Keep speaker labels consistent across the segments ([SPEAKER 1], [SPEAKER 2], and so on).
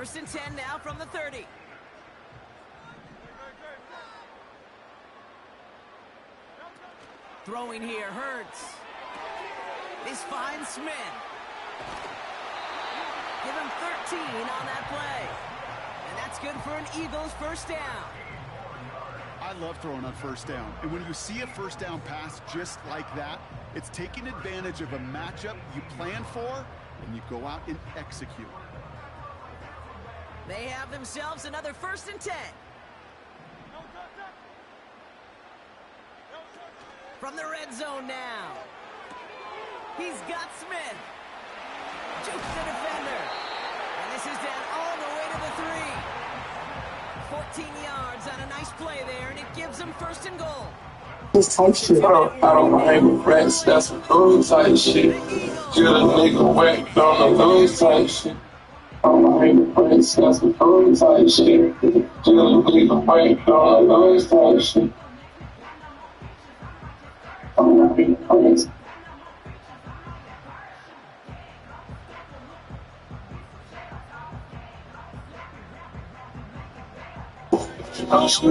[SPEAKER 1] First and 10 now from the 30. Throwing here, Hurts. This finds Smith. Give him 13 on that play. And that's good for an Eagles first down.
[SPEAKER 2] I love throwing on first down. And when you see a first down pass just like that, it's taking advantage of a matchup you plan for, and you go out and execute.
[SPEAKER 1] They have themselves another first and 10. From the red zone now. He's got Smith. Jukes the defender. And this is down all the way to the 3. 14 yards on a nice play there, and it gives them first and goal.
[SPEAKER 3] This type shit. I don't mind with rats, that's some cool type shit. Get a nigga whacked on the loose type shit. I don't mind with rats, that's some cool type shit. Get a nigga whacked on the loose type shit. I don't mind with rats.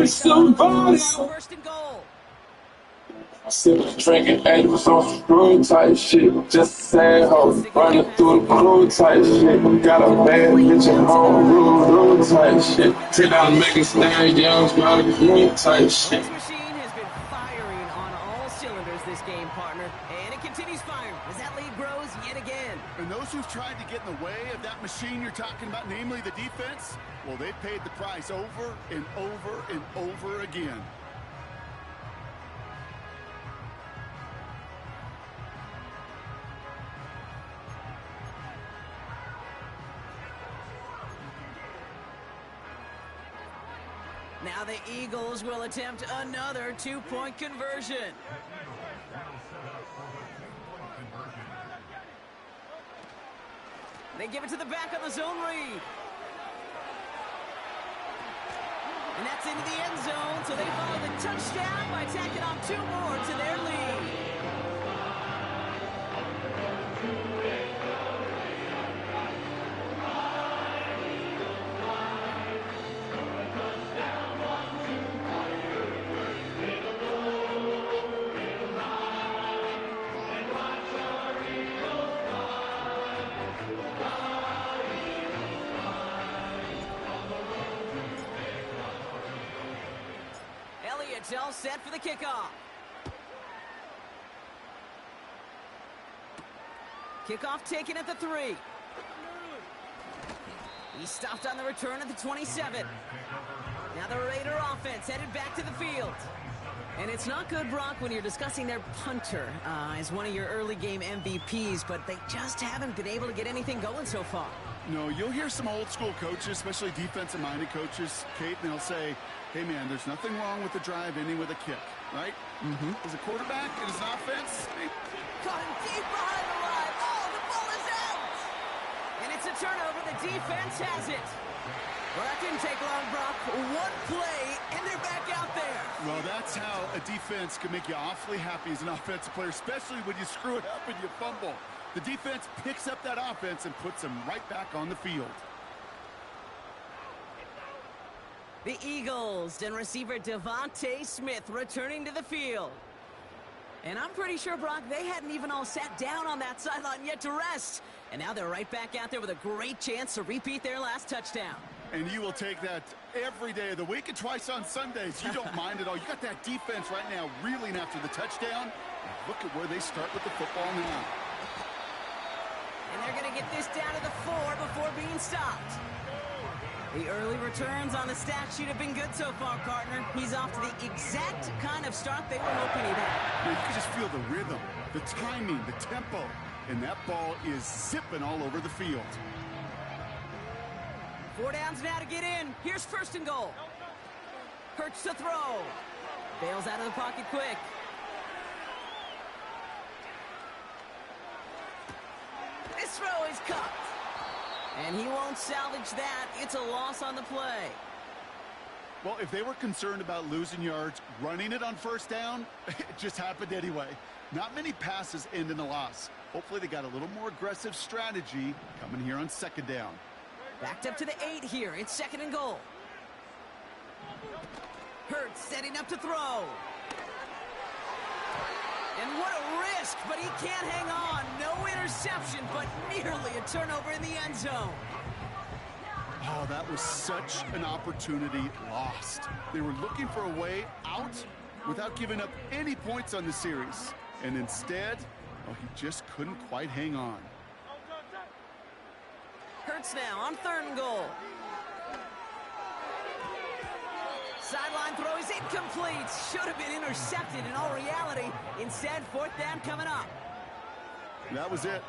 [SPEAKER 3] Somebody.
[SPEAKER 1] First and goal.
[SPEAKER 3] Sipping, drinking, and was on screw type shit. Just sad hoe, running through the blue type shit. Got a bad bitch at home, rude type shit. Sit down and make it stand, young, smile, green type shit.
[SPEAKER 1] This machine has been firing on all cylinders this game, partner. And it continues firing as that lead grows yet again.
[SPEAKER 2] And those who've tried to get in the way of that machine you're talking about, namely the defense, well, they've paid the price over and over and over again.
[SPEAKER 1] Now the Eagles will attempt another two-point conversion. They give it to the back on the zone read. And that's into the end zone, so they follow the touchdown by tacking on 2 more to their lead. Elliott's all set for the kickoff. Kickoff taken at the 3. He stopped on the return at the 27. Now the Raider offense headed back to the field. And it's not good, Brock, when you're discussing their punter as one of your early game MVPs, but they just haven't been able to get anything going so far.
[SPEAKER 2] No, you'll hear some old school coaches, especially defensive-minded coaches, Kate, and they'll say, hey, man, there's nothing wrong with the drive ending with a kick, right? As a quarterback in his offense,
[SPEAKER 1] Caught him deep behind the line. Oh, the ball is out! And it's a turnover. The defense has it. Well, that didn't take long, Brock. One play, and they're back out there.
[SPEAKER 2] well, that's how a defense can make you awfully happy as an offensive player, especially when you screw it up and you fumble. The defense picks up that offense and puts them right back on the field.
[SPEAKER 1] The Eagles and receiver Devontae Smith returning to the field. And I'm pretty sure, Brock, they hadn't even all sat down on that sideline yet to rest. And now they're right back out there with a great chance to repeat their last touchdown.
[SPEAKER 2] And you will take that every day of the week and twice on Sundays. You don't mind at all. You got that defense right now reeling after the touchdown. Look at where they start with the football now.
[SPEAKER 1] And they're going to get this down to the 4 before being stopped. The early returns on the stat sheet have been good so far, partner. He's off to the exact kind of start they were hoping he'd have.
[SPEAKER 2] You can just feel the rhythm, the timing, the tempo, and that ball is zipping all over the field.
[SPEAKER 1] 4 downs now to get in. Here's first and goal. Hurts to throw. Bails out of the pocket quick. This throw is cut. And he won't salvage that. It's a loss on the play.
[SPEAKER 2] Well, if they were concerned about losing yards, running it on first down, it just happened anyway. Not many passes end in a loss. Hopefully they got a little more aggressive strategy coming here on second down.
[SPEAKER 1] Backed up to the 8 here. It's 2nd and goal. Hurts setting up to throw. And what a risk, but he can't hang on. No interception, but nearly a turnover in the end zone.
[SPEAKER 2] Oh, that was such an opportunity lost. They were looking for a way out without giving up any points on the series. And instead, oh, he just couldn't quite hang on.
[SPEAKER 1] Hurts now on 3rd and goal. Sideline throw is incomplete. Should have been intercepted in all reality. Instead, 4th down coming up.
[SPEAKER 2] That was it.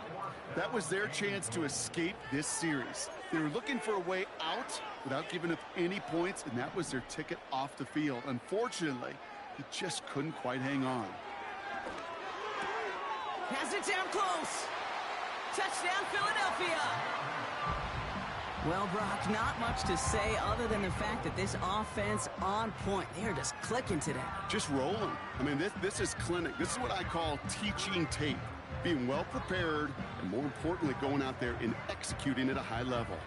[SPEAKER 2] That was their chance to escape this series. They were looking for a way out without giving up any points, and that was their ticket off the field. Unfortunately, he just couldn't quite hang on.
[SPEAKER 1] Pass it down close. Touchdown, Philadelphia. Well, Brock, not much to say other than the fact that this offense on point. They are just clicking today.
[SPEAKER 2] Just rolling. I mean, this is clinic. This is what I call teaching tape. Being well prepared, and more importantly, going out there and executing at a high level.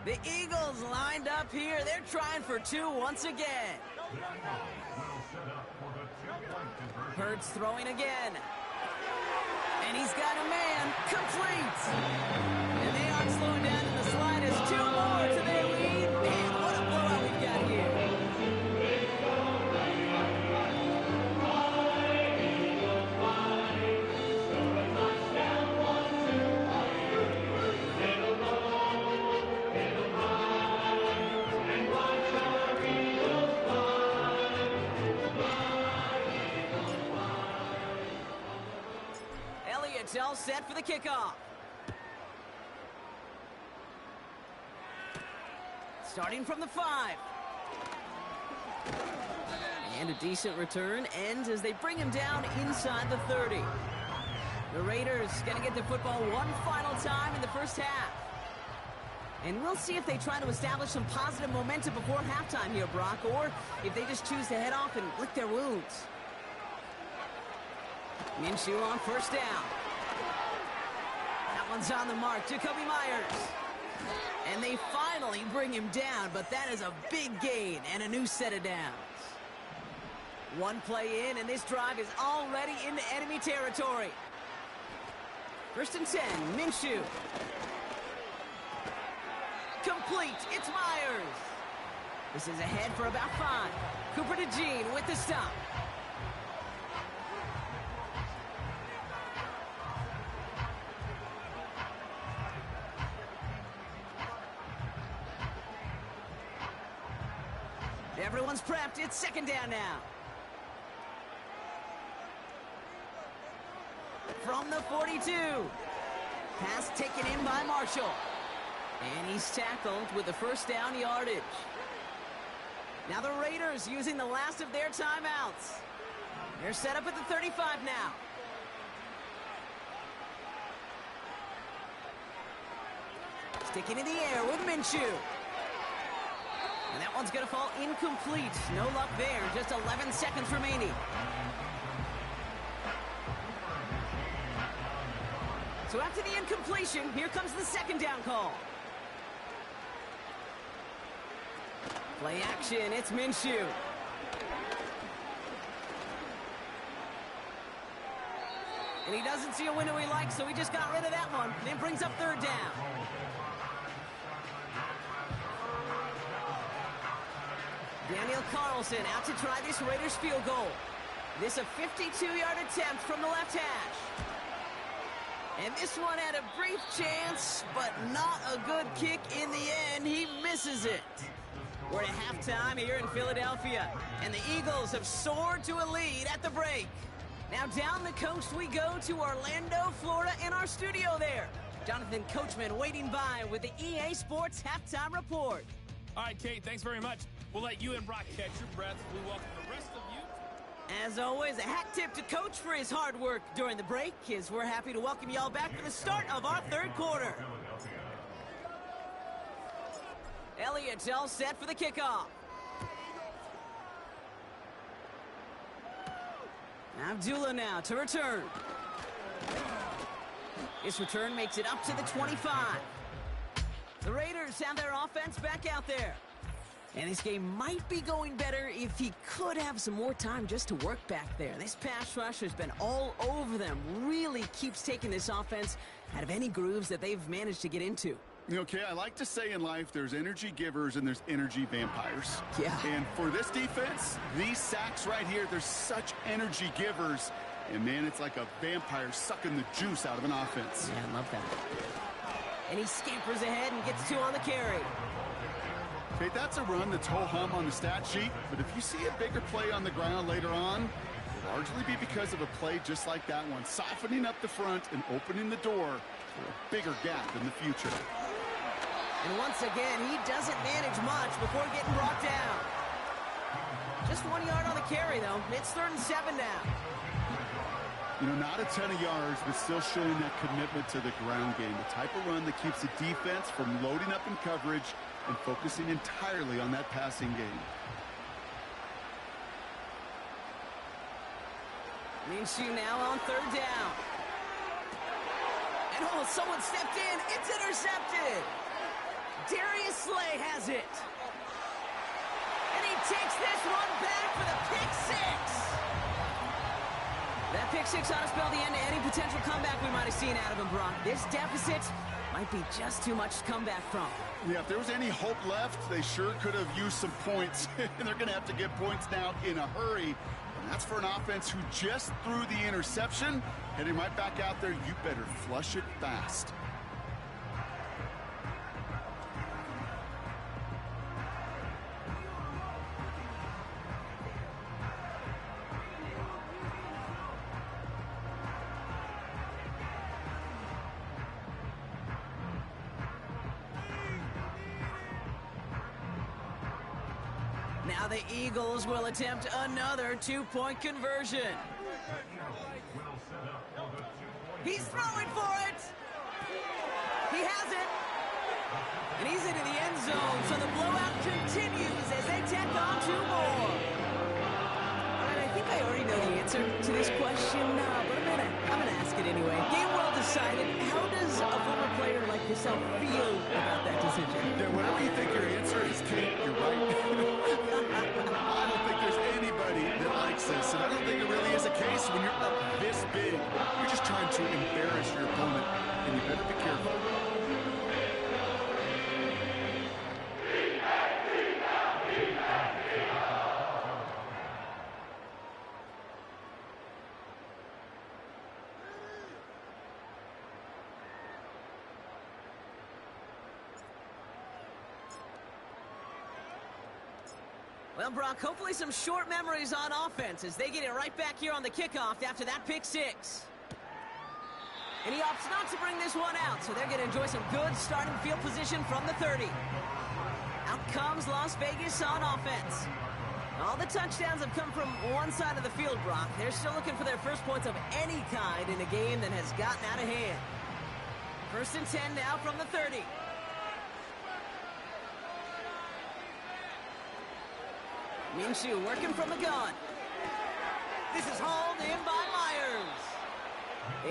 [SPEAKER 1] The Eagles lined up here. They're trying for 2 once again. Hurts throwing again. And he's got a man. Complete. And they aren't slowing down in the slightest. 2 more to their lead. Man, what a blowout we've got here. Elliott's all set for the kickoff. Starting from the 5. And a decent return ends as they bring him down inside the 30. The Raiders going to get the football one final time in the first half. And we'll see if they try to establish some positive momentum before halftime here, Brock, or if they just choose to head off and lick their wounds. Minshew on 1st down. That one's on the mark. Jacoby Myers. And they finally bring him down, but that is a big gain and a new set of downs. One play in, and this drive is already into enemy territory. 1st and 10, Minshew. Complete, it's Myers. This is ahead for about 5. Cooper DeJean with the stop. Everyone's prepped. It's 2nd down now. From the 42. Pass taken in by Marshall. And he's tackled with the 1st down yardage. Now the Raiders using the last of their timeouts. They're set up at the 35 now. Sticking in the air with Minshew. And that one's going to fall incomplete. No luck there. Just 11 seconds remaining. So after the incompletion, here comes the 2nd down call. Play action. It's Minshew. And he doesn't see a window he likes, so he just got rid of that one. And it brings up 3rd down. Daniel Carlson out to try this Raiders field goal. This a 52-yard attempt from the left hash. And this one had a brief chance, but not a good kick in the end. He misses it. We're at halftime here in Philadelphia, and the Eagles have soared to a lead at the break. Now down the coast we go to Orlando, Florida, in our studio there. Jonathan Coachman waiting by with the EA Sports Halftime Report.
[SPEAKER 4] All right, Kate, thanks very much. We'll let you and Brock catch your breath. We welcome the rest of you.
[SPEAKER 1] As always, a hat tip to Coach for his hard work during the break, as we're happy to welcome y'all back for the start of our 3rd quarter. Elliott all set for the kickoff. Abdullah now to return. This return makes it up to the 25. The Raiders have their offense back out there. And this game might be going better if he could have some more time just to work back there. This pass rush has been all over them. Really keeps taking this offense out of any grooves that they've managed to get into.
[SPEAKER 2] Okay, I like to say in life there's energy givers and there's energy vampires.
[SPEAKER 1] Yeah.
[SPEAKER 2] And for this defense, these sacks right here, they're such energy givers. And man, it's like a vampire sucking the juice out of an offense.
[SPEAKER 1] Yeah, I love that. And he scampers ahead and gets 2 on the carry.
[SPEAKER 2] Okay, that's a run that's ho-hum on the stat sheet, but if you see a bigger play on the ground later on, it'll largely be because of a play just like that one, softening up the front and opening the door for a bigger gap in the future.
[SPEAKER 1] And once again, he doesn't manage much before getting brought down. Just 1 yard on the carry, though. It's 3rd and 7 now.
[SPEAKER 2] You know, not a ton of yards, but still showing that commitment to the ground game. The type of run that keeps the defense from loading up in coverage and focusing entirely on that passing game.
[SPEAKER 1] Minshew now on 3rd down. And oh, someone stepped in. It's intercepted. Darius Slay has it. And he takes this one back for the pick 6. That pick 6 ought to spell the end to any potential comeback we might have seen out of him, Brock. This deficit might be just too much to come back from.
[SPEAKER 2] Yeah, if there was any hope left, they sure could have used some points. And they're going to have to get points now in a hurry. And that's for an offense who just threw the interception. Heading right back out there, you better flush it fast.
[SPEAKER 1] Now the Eagles will attempt another 2-point conversion. He's throwing for it. He has it. And he's into the end zone, so the blowout continues as they tack on 2 more. All right, I think I already know the answer to this question, but I'm gonna ask it anyway. Game well decided. How does a former player like yourself feel about that decision?
[SPEAKER 2] Yeah, whatever you think your answer is, Kate, you're right. I don't think there's anybody that likes this, and I don't think it really is a case when you're up this big. You're just trying to embarrass your opponent, and you better be careful.
[SPEAKER 1] Well, Brock, hopefully some short memories on offense as they get it right back here on the kickoff after that pick 6. And he opts not to bring this one out, so they're going to enjoy some good starting field position from the 30. Out comes Las Vegas on offense. All the touchdowns have come from one side of the field, Brock. They're still looking for their first points of any kind in a game that has gotten out of hand. 1st and 10 now from the 30. Minshew working from the gun. This is hauled in by Myers.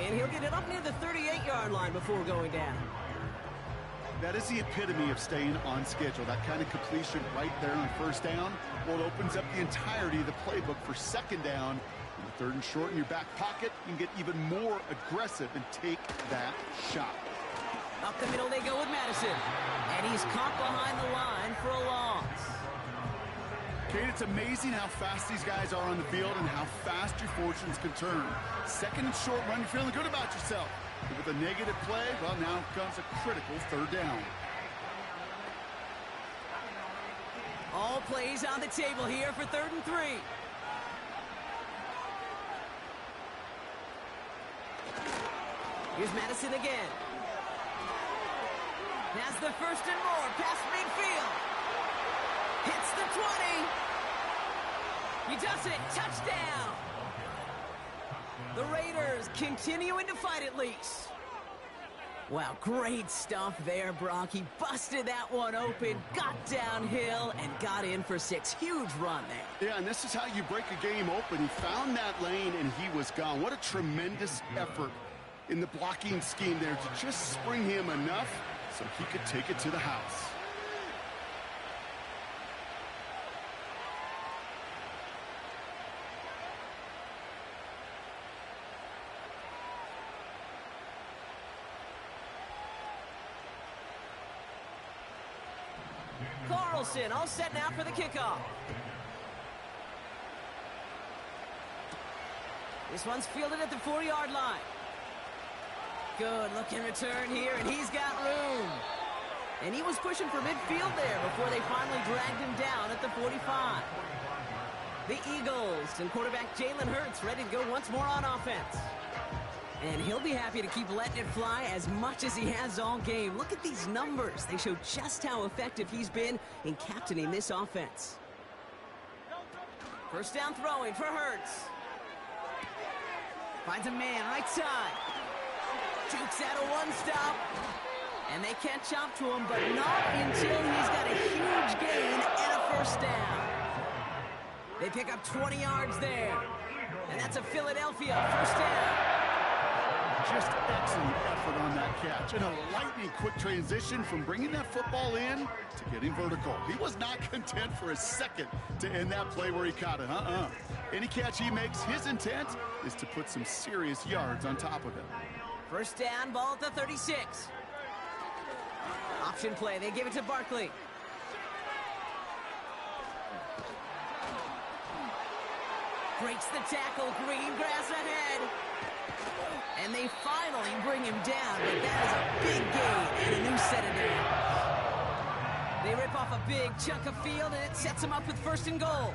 [SPEAKER 1] And he'll get it up near the 38-yard line before going down.
[SPEAKER 2] That is the epitome of staying on schedule. That kind of completion right there on 1st down. Well, it opens up the entirety of the playbook for 2nd down. In the 3rd and short in your back pocket, you can get even more aggressive and take that shot.
[SPEAKER 1] Up the middle they go with Madison. And he's caught behind the line for a loss.
[SPEAKER 2] Kate, it's amazing how fast these guys are on the field and how fast your fortunes can turn. 2nd and short run, you're feeling good about yourself. But with a negative play, well, now comes a critical 3rd down.
[SPEAKER 1] All plays on the table here for 3rd and 3. Here's Madison again. Has the 1st and more past midfield. Hits the 20. He does it. Touchdown. The Raiders continuing to fight at least. Wow, great stuff there, Brock. He busted that one open, got downhill, and got in for 6. Huge run there.
[SPEAKER 2] Yeah, and this is how you break a game open. He found that lane, and he was gone. What a tremendous effort in the blocking scheme there to just spring him enough so he could take it to the house.
[SPEAKER 1] Carlson all set now for the kickoff. This one's fielded at the 40-yard line. Good looking return here, and he's got room. And he was pushing for midfield there before they finally dragged him down at the 45. The Eagles and quarterback Jalen Hurts ready to go once more on offense. And he'll be happy to keep letting it fly as much as he has all game. Look at these numbers. They show just how effective he's been in captaining this offense. First down throwing for Hurts. Finds a man right side. Jukes out a one-stop. And they catch up to him, but not until he's got a huge gain and a first down. They pick up 20 yards there. And that's a Philadelphia first down.
[SPEAKER 2] Just excellent effort on that catch. And a lightning quick transition from bringing that football in to getting vertical. He was not content for a second to end that play where he caught it. Any catch he makes, his intent is to put some serious yards on top of it.
[SPEAKER 1] First down, ball at the 36. Option play, they give it to Barkley. Breaks the tackle, green grass ahead. And they finally bring him down, but that is a big gain and a new set of downs. They rip off a big chunk of field, and it sets them up with first and goal.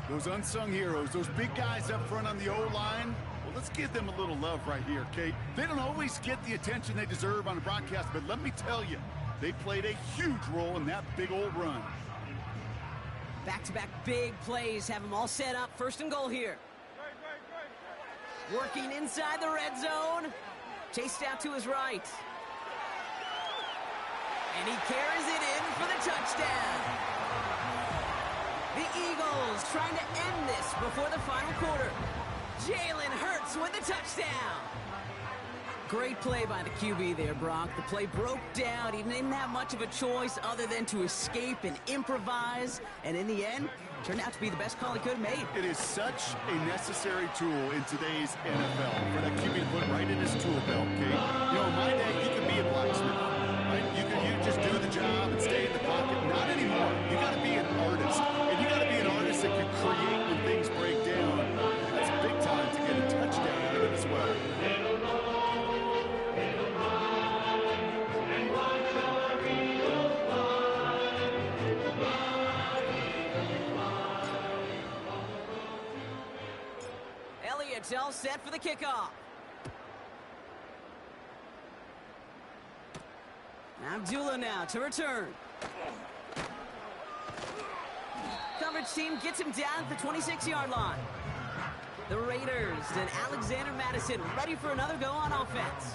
[SPEAKER 2] Those unsung heroes, those big guys up front on the O-line, well, let's give them a little love right here, Kate. They don't always get the attention they deserve on a broadcast, but let me tell you, they played a huge role in that big old run.
[SPEAKER 1] Back-to-back big plays have them all set up. First and goal here. Working inside the red zone. Chased out to his right. And he carries it in for the touchdown. The Eagles trying to end this before the final quarter. Jalen Hurts with the touchdown. Great play by the QB there, Brock. The play broke down. He didn't have much of a choice other than to escape and improvise. And in the end, turned out to be the best call he could have made.
[SPEAKER 2] It is such a necessary tool in today's NFL for that QB to put right in his tool belt, Kate. You know, in my day, you could be a blacksmith, right? You just do the job and stay in the pocket. Not anymore. You got to be an artist. And you got to be an artist that can create when things break down. That's big time to get a touchdown out of it as well.
[SPEAKER 1] It's all set for the kickoff. Abdullah now to return. Coverage team gets him down at the 26-yard line. The Raiders and Alexander Madison ready for another go on offense.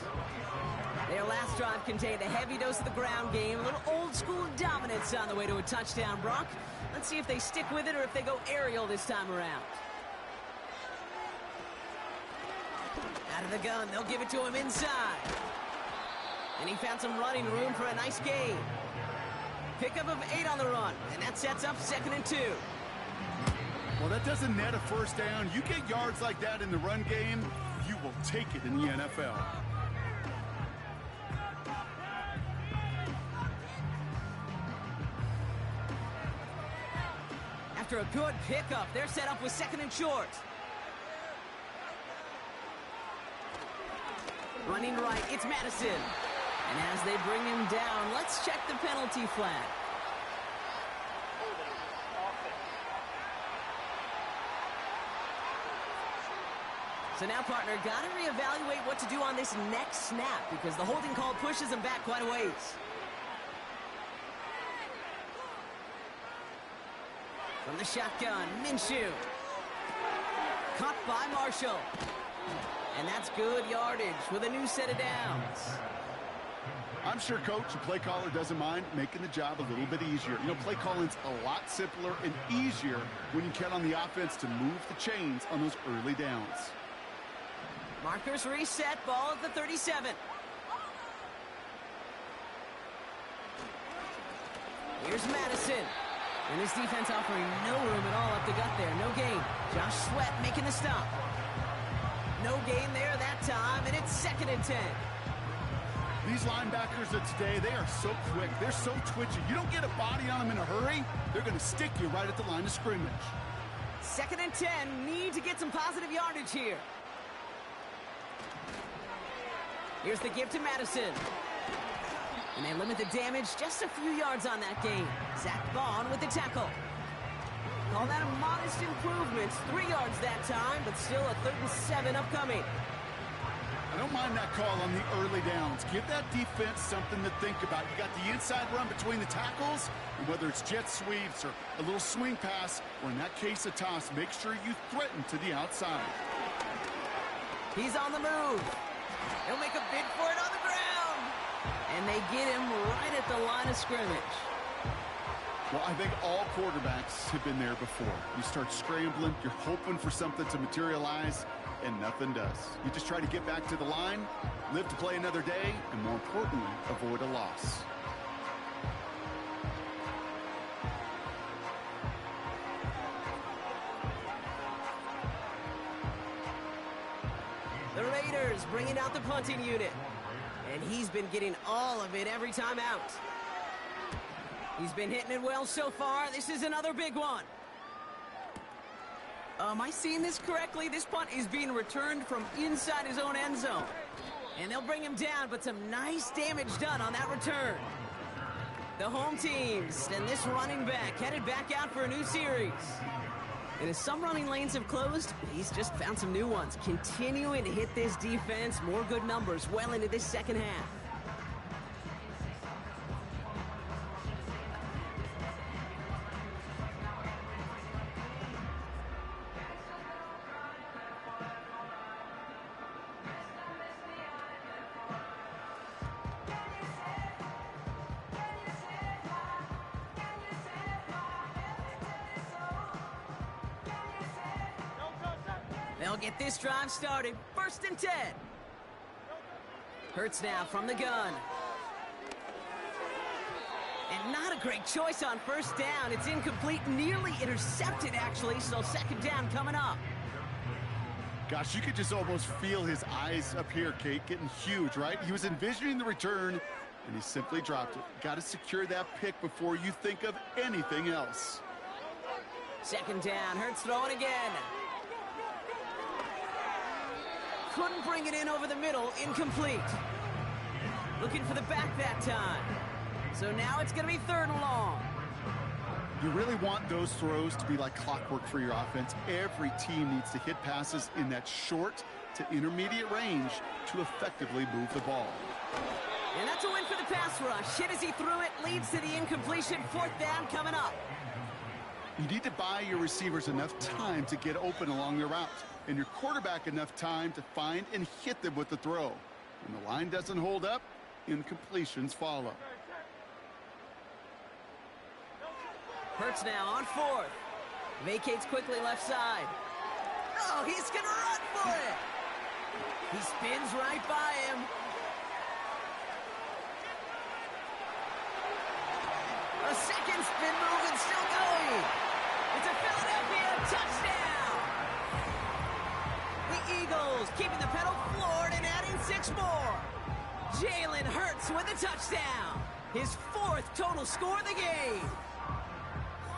[SPEAKER 1] Their last drive contained a heavy dose of the ground game, a little old-school dominance on the way to a touchdown, Brock. Let's see if they stick with it or if they go aerial this time around. Out of the gun, they'll give it to him inside. And he found some running room for a nice gain. Pickup of 8 on the run, and that sets up 2nd and 2.
[SPEAKER 2] Well, that doesn't net a first down. You get yards like that in the run game, you will take it in the NFL.
[SPEAKER 1] After a good pickup, they're set up with 2nd and short. Running right, it's Madison. And as they bring him down, let's check the penalty flag. So now, partner, got to reevaluate what to do on this next snap because the holding call pushes him back quite a ways. From the shotgun, Minshew. Caught by Marshall. And that's good yardage with a new set of downs.
[SPEAKER 2] I'm sure coach, the play caller, doesn't mind making the job a little bit easier. You know, play calling's a lot simpler and easier when you count on the offense to move the chains on those early downs.
[SPEAKER 1] Markers reset, ball at the 37. Here's Madison. And his defense offering no room at all up the gut there. No gain. Josh Sweat making the stop. No gain there that time, and it's 2nd and 10.
[SPEAKER 2] These linebackers of today, they are so quick. They're so twitchy. You don't get a body on them in a hurry, they're going to stick you right at the line of scrimmage.
[SPEAKER 1] 2nd and 10. Need to get some positive yardage here. Here's the give to Madison. And they limit the damage, just a few yards on that gain. Zach Vaughn with the tackle. Call that a modest improvement. 3 yards that time, but still a 3rd and 7 upcoming.
[SPEAKER 2] I don't mind that call on the early downs. Give that defense something to think about. You got the inside run between the tackles, and whether it's jet sweeps or a little swing pass, or in that case a toss, make sure you threaten to the outside.
[SPEAKER 1] He's on the move. He'll make a bid for it on the ground. And they get him right at the line of scrimmage.
[SPEAKER 2] Well, I think all quarterbacks have been there before. You start scrambling, you're hoping for something to materialize, and nothing does. You just try to get back to the line, live to play another day, and more importantly, avoid a loss.
[SPEAKER 1] The Raiders bringing out the punting unit. And he's been getting all of it every time out. He's been hitting it well so far. This is another big one. Am I seeing this correctly? This punt is being returned from inside his own end zone. And they'll bring him down, but some nice damage done on that return. The home teams and this running back headed back out for a new series. And as some running lanes have closed, he's just found some new ones. Continuing to hit this defense, more good numbers well into this second half. They'll get this drive started. 1st and 10. Hurts now from the gun. And not a great choice on 1st down. It's incomplete, nearly intercepted, actually, so 2nd down coming up.
[SPEAKER 2] Gosh, you could just almost feel his eyes up here, Kate, getting huge, right? He was envisioning the return, and he simply dropped it. Got to secure that pick before you think of anything else.
[SPEAKER 1] 2nd down. Hurts throwing again. Couldn't bring it in over the middle. Incomplete. Looking for the back that time. So now it's going to be 3rd and long.
[SPEAKER 2] You really want those throws to be like clockwork for your offense. Every team needs to hit passes in that short to intermediate range to effectively move the ball.
[SPEAKER 1] And that's a win for the pass rush. Hit as he threw it. Leads to the incompletion. 4th down coming up.
[SPEAKER 2] You need to buy your receivers enough time to get open along their route, and your quarterback enough time to find and hit them with the throw. When the line doesn't hold up, incompletions follow.
[SPEAKER 1] Hurts now on 4th. Vacates quickly left side. Oh, he's going to run for it. He spins right by him. A second spin move and still going. It's a Philadelphia touchdown. The Eagles keeping the pedal floored and adding 6 more. Jalen Hurts with a touchdown. His 4th total score of the game.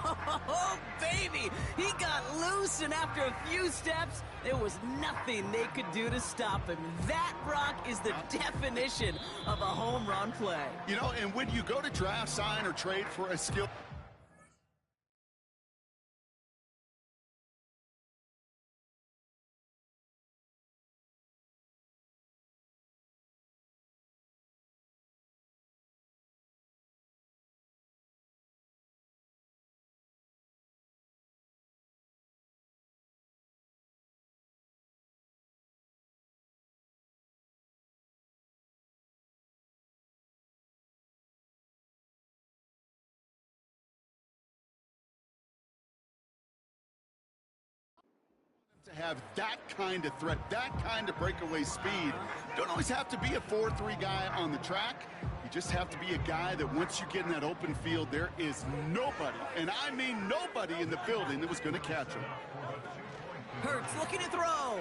[SPEAKER 1] Oh, baby, he got loose, and after a few steps, there was nothing they could do to stop him. That, Brock, is the definition of a home run play.
[SPEAKER 2] You know, and when you go to draft, sign, or trade for a skill to have that kind of threat, that kind of breakaway speed. You don't always have to be a 4-3 guy on the track. You just have to be a guy that once you get in that open field, there is nobody, and I mean nobody in the building that was going to catch him.
[SPEAKER 1] Hurts looking to throw.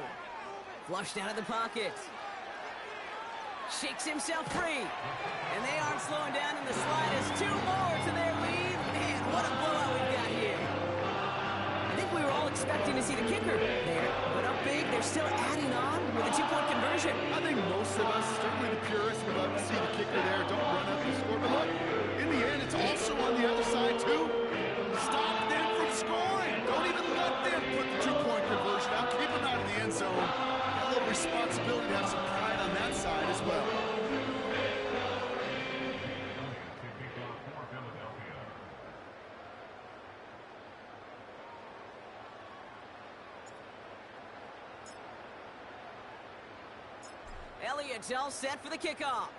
[SPEAKER 1] Flushed out of the pocket. Shakes himself free. And they aren't slowing down in the slightest. 2 more to their lead. Man, what a blowout we've got here. I think we were all expecting to see the kicker there. But up big, they're still adding on with a 2-point conversion.
[SPEAKER 2] I think most of us, certainly the purists, would love to see the kicker there. Don't run up and score. But look, in the end, it's also on the other side, too. Stop them from scoring. Don't even let them put the 2-point conversion out. Keep them out of the end zone. A little responsibility to have some pride on that side as well.
[SPEAKER 1] Elliott's all set for the kickoff.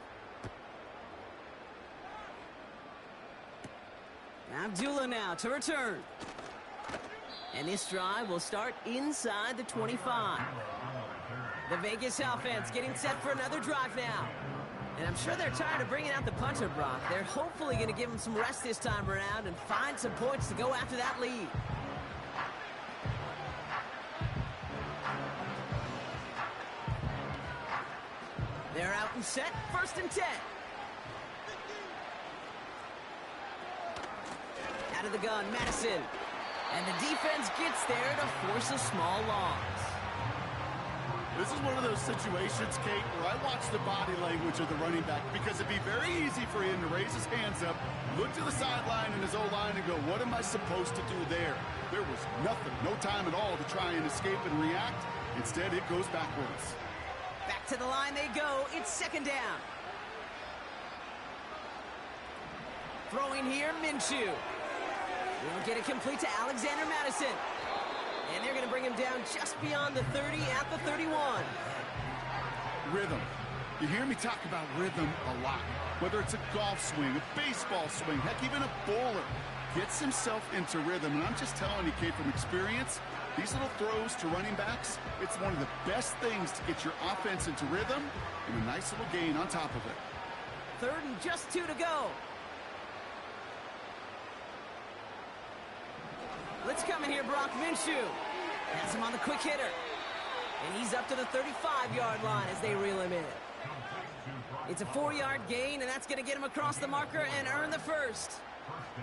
[SPEAKER 1] Abdullah now to return. And this drive will start inside the 25. The Vegas offense getting set for another drive now. And I'm sure they're tired of bringing out the punter, Brock. They're hopefully going to give him some rest this time around and find some points to go after that lead. They're out and set, 1st and 10. Out of the gun, Madison. And the defense gets there to force a small loss.
[SPEAKER 2] This is one of those situations, Kate, where I watch the body language of the running back because it'd be very easy for him to raise his hands up, look to the sideline in his O-line and go, what am I supposed to do there? There was nothing, no time at all to try and escape and react. Instead, it goes backwards.
[SPEAKER 1] Back to the line they go. It's 2nd down. Throwing here, Minshew. We'll get it complete to Alexander Madison. And they're going to bring him down just beyond the 30 at the 31.
[SPEAKER 2] Rhythm. You hear me talk about rhythm a lot. Whether it's a golf swing, a baseball swing, heck, even a bowler gets himself into rhythm. And I'm just telling you, Kate, from experience, these little throws to running backs, it's one of the best things to get your offense into rhythm and a nice little gain on top of it.
[SPEAKER 1] 3rd and just 2 to go. Let's come in here, Brock Minshew. Has him on the quick hitter. And he's up to the 35-yard line as they reel him in. It's a 4-yard gain, and that's going to get him across the marker and earn the 1st.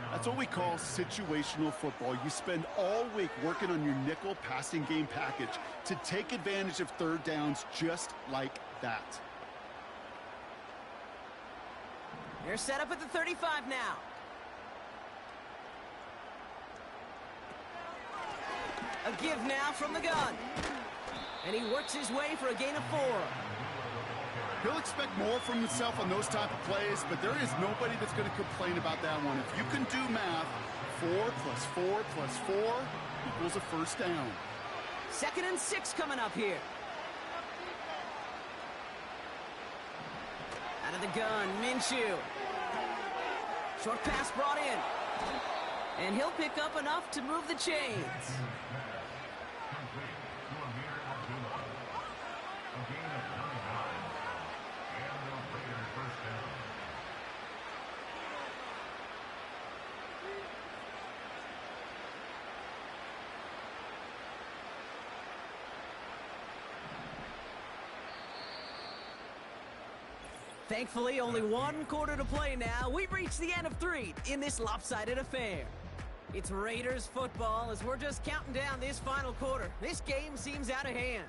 [SPEAKER 2] That's what we call situational football. You spend all week working on your nickel passing game package to take advantage of 3rd downs just like that.
[SPEAKER 1] They're set up at the 35 now. A give now from the gun. And he works his way for a gain of 4.
[SPEAKER 2] He'll expect more from himself on those type of plays, but there is nobody that's going to complain about that one. If you can do math, 4 plus 4 plus 4 equals a 1st down.
[SPEAKER 1] 2nd and 6 coming up here. Out of the gun, Minshew. Short pass brought in. And he'll pick up enough to move the chains. Thankfully, only 1 quarter to play now. We've reached the end of 3 in this lopsided affair. It's Raiders football as we're just counting down this final quarter. This game seems out of hand.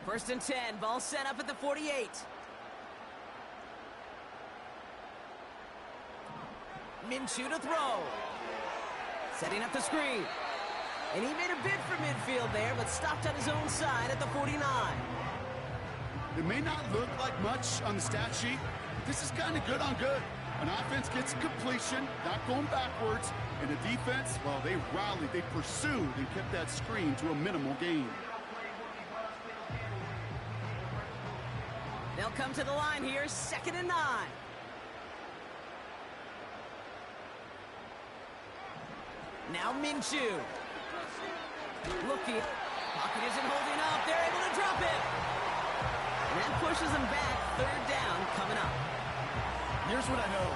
[SPEAKER 1] First and 10, ball set up at the 48. Minshew to throw. Setting up the screen. And he made a bid for midfield there, but stopped on his own side at the 49.
[SPEAKER 2] It may not look like much on the stat sheet. This is kind of good on good. An offense gets completion, not going backwards, and the defense, well, they rallied, they pursued, and kept that screen to a minimal gain.
[SPEAKER 1] They'll come to the line here, 2nd and 9. Now Minshew. Looking. Pocket isn't holding up. They're able to drop it. And that pushes them back. 3rd down coming up.
[SPEAKER 2] Here's what I know.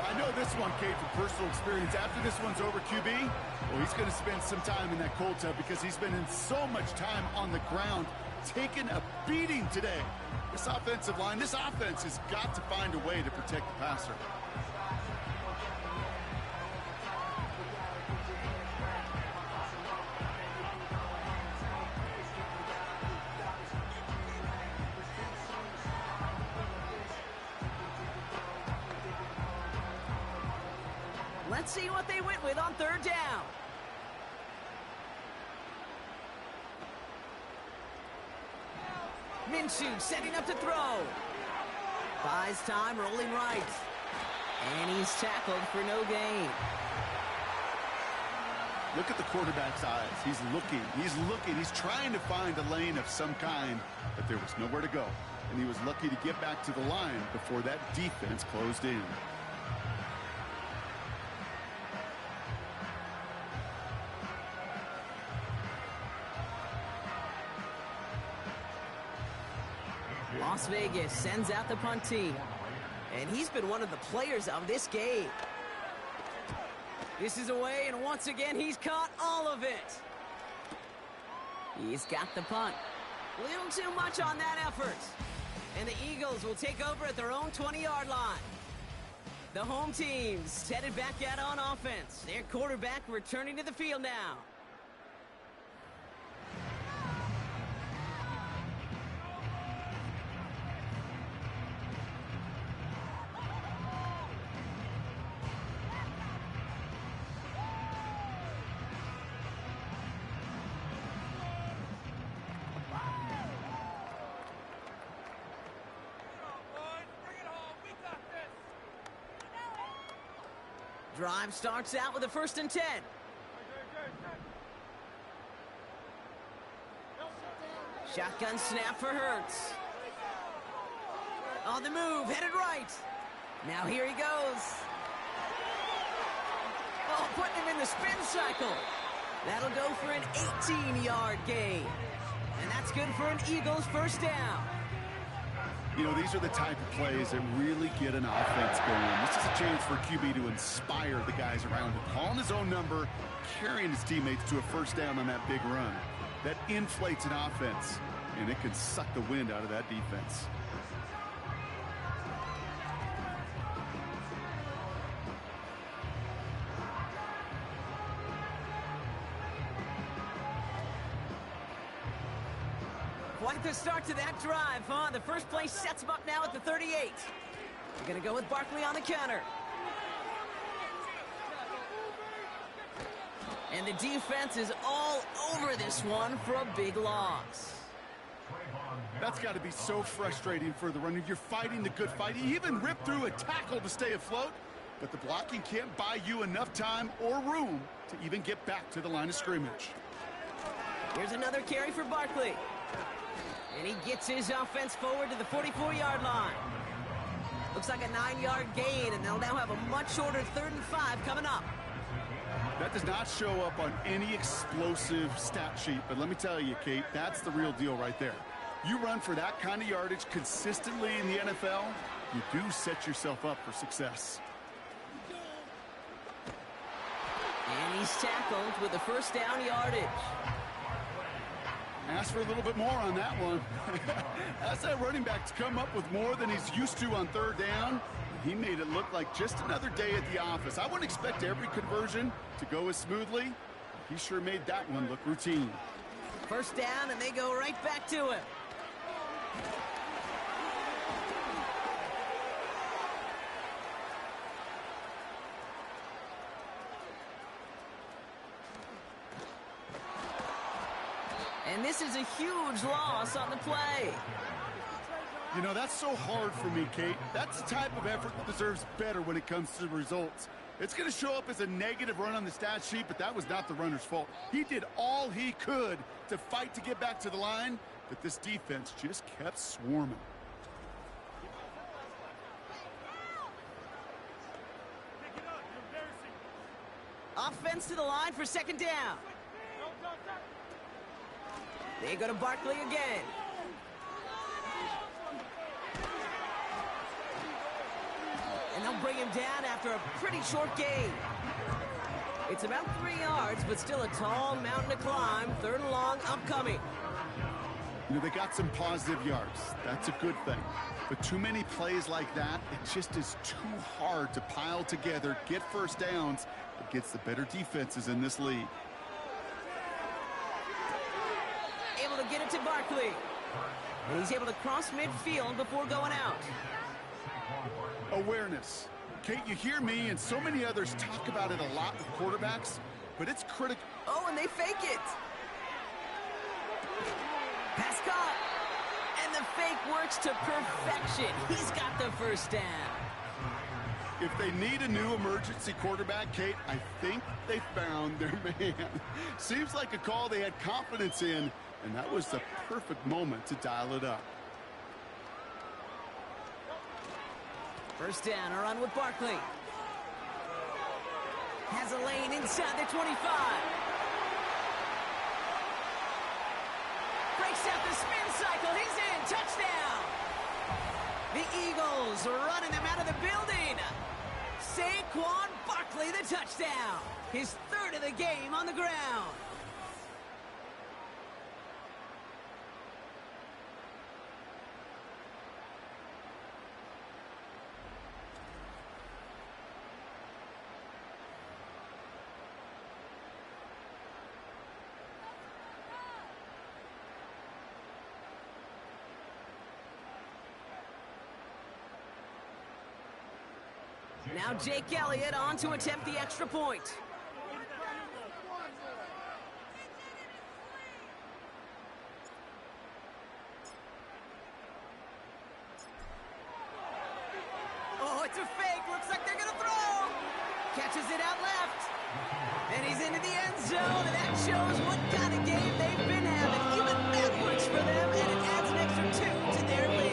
[SPEAKER 2] I know this one, Kate, from personal experience. After this one's over, QB, well, he's going to spend some time in that cold tub because he's been in so much time on the ground, taking a beating today. This offensive line, this offense has got to find a way to protect the passer.
[SPEAKER 1] Let's see what they went with on 3rd down. Minshew setting up to throw. Buys time, rolling right. And he's tackled for no gain.
[SPEAKER 2] Look at the quarterback's eyes. He's looking. He's trying to find a lane of some kind, but there was nowhere to go. And he was lucky to get back to the line before that defense closed in.
[SPEAKER 1] Las Vegas sends out the punt team. And he's been one of the players of this game. This is away, and once again, he's caught all of it. He's got the punt. Little too much on that effort. And the Eagles will take over at their own 20-yard line. The home team's headed back out on offense. Their quarterback returning to the field now. Drive starts out with a 1st and 10. Shotgun snap for Hurts. On the move, headed right. Now here he goes. Oh, putting him in the spin cycle. That'll go for an 18-yard gain. And that's good for an Eagles 1st down.
[SPEAKER 2] You know, these are the type of plays that really get an offense going. This is a chance for QB to inspire the guys around him. Calling his own number, carrying his teammates to a 1st down on that big run. That inflates an offense, and it can suck the wind out of that defense.
[SPEAKER 1] Quite the start to that drive, huh? The first play sets him up now at the 38. They're going to go with Barkley on the counter. And the defense is all over this one for a big loss.
[SPEAKER 2] That's got to be so frustrating for the runner. You're fighting the good fight. You even ripped through a tackle to stay afloat, but the blocking can't buy you enough time or room to even get back to the line of scrimmage.
[SPEAKER 1] Here's another carry for Barkley. And he gets his offense forward to the 44-yard line. Looks like a 9-yard gain, and they'll now have a much shorter 3rd and 5 coming up.
[SPEAKER 2] That does not show up on any explosive stat sheet, but let me tell you, Kate, that's the real deal right there. You run for that kind of yardage consistently in the NFL, you do set yourself up for success.
[SPEAKER 1] And he's tackled with the 1st down yardage.
[SPEAKER 2] Ask for a little bit more on that one. Ask that running back to come up with more than he's used to on 3rd down. He made it look like just another day at the office. I wouldn't expect every conversion to go as smoothly. He sure made that one look routine.
[SPEAKER 1] 1st down, and they go right back to him. And this is a huge loss on the play.
[SPEAKER 2] You know, that's so hard for me, Kate. That's the type of effort that deserves better when it comes to the results. It's going to show up as a negative run on the stat sheet, but that was not the runner's fault. He did all he could to fight to get back to the line, but this defense just kept swarming.
[SPEAKER 1] Offense to the line for second down. They go to Barkley again. And they'll bring him down after a pretty short gain. It's about 3 yards, but still a tall mountain to climb. 3rd and long upcoming.
[SPEAKER 2] You know, they got some positive yards. That's a good thing. But too many plays like that, it just is too hard to pile together, get first downs against the better defenses in this league.
[SPEAKER 1] Able to get it to Barkley. And he's able to cross midfield before going out.
[SPEAKER 2] Awareness. Kate, you hear me and so many others talk about it a lot with quarterbacks, but it's critical.
[SPEAKER 1] Oh, and they fake it. Pass caught. And the fake works to perfection. He's got the first down.
[SPEAKER 2] If they need a new emergency quarterback, Kate, I think they found their man. Seems like a call they had confidence in, and that was the perfect moment to dial it up.
[SPEAKER 1] First down, a run with Barkley. Has a lane inside the 25. Breaks out the spin cycle. He's in. Touchdown. The Eagles running them out of the building. Saquon Barkley, the touchdown. His 3rd of the game on the ground. Now Jake Elliott on to attempt the extra point. Oh, it's a fake. Looks like they're going to throw. Catches it out left. And he's into the end zone. And that shows what kind of game they've been having. Even that works for them. And it adds an extra 2 to their lead.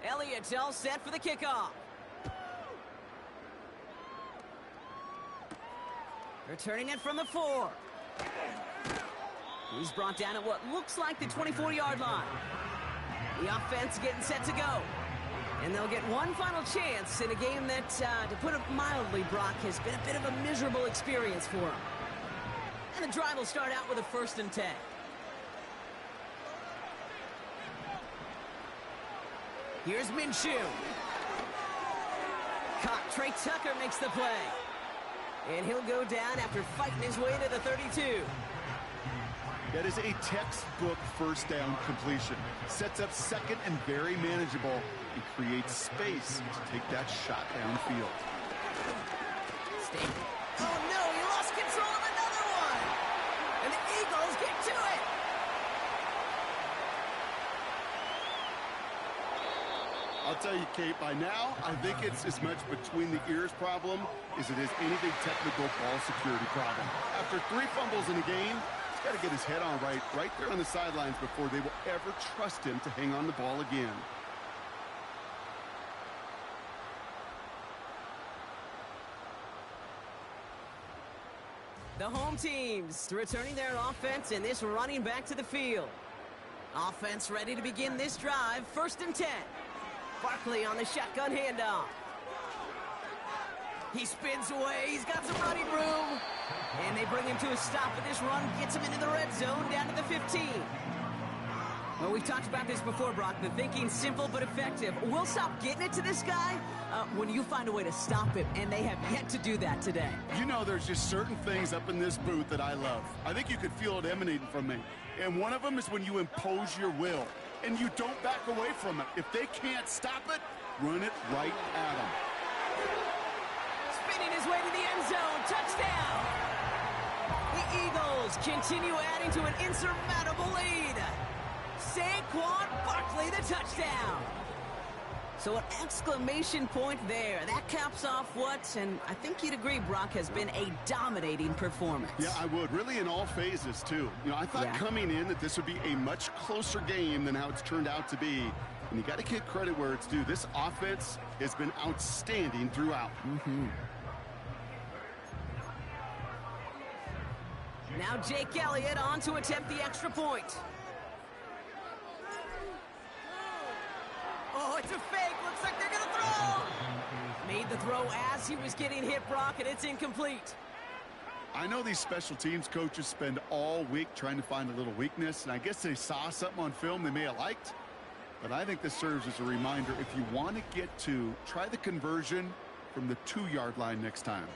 [SPEAKER 1] Elliott's all set for the kickoff. Returning it from the 4. He's brought down at what looks like the 24-yard line. The offense getting set to go. And they'll get one final chance in a game that, to put it mildly, Brock, has been a bit of a miserable experience for them. And the drive will start out with a 1st and 10. Here's Minshew. Caught. Trey Tucker makes the play. And he'll go down after fighting his way to the 32.
[SPEAKER 2] That is a textbook first down completion. Sets up 2nd and very manageable and creates space to take that shot downfield.
[SPEAKER 1] Oh no, he lost control of another one. And the Eagles get to it.
[SPEAKER 2] I'll tell you, Kate, by now, I think it's as much between the ears problem as it is anything technical ball security problem. After 3 fumbles in a game, he's got to get his head on right there on the sidelines before they will ever trust him to hang on the ball again.
[SPEAKER 1] The home teams returning their offense and this running back to the field. Offense ready to begin this drive. 1st and 10. Barkley on the shotgun handoff. He spins away. He's got some running room. And they bring him to a stop, but this run gets him into the red zone down to the 15. Well, we've talked about this before, Brock. The thinking's simple but effective. We'll stop getting it to this guy when you find a way to stop him, and they have yet to do that today.
[SPEAKER 2] You know, there's just certain things up in this booth that I love. I think you could feel it emanating from me. And one of them is when you impose your will, and you don't back away from it. If they can't stop it, run it right at them.
[SPEAKER 1] Spinning his way to the end zone. Touchdown! The Eagles continue adding to an insurmountable lead. Saquon Barkley, the touchdown. So an exclamation point there. That caps off what, and I think you'd agree, Brock, has been a dominating performance.
[SPEAKER 2] Yeah, I would. Really in all phases, too. You know, I thought coming in that this would be a much closer game than how it's turned out to be. And you got to give credit where it's due. This offense has been outstanding throughout.
[SPEAKER 1] Now Jake Elliott on to attempt the extra point. Oh, it's a fake. Looks like they're going to throw. Made the throw as he was getting hit, Brock, and it's incomplete.
[SPEAKER 2] I know these special teams coaches spend all week trying to find a little weakness, and I guess they saw something on film they may have liked. But I think this serves as a reminder, if you want to get to, try the conversion from the 2-yard line next time.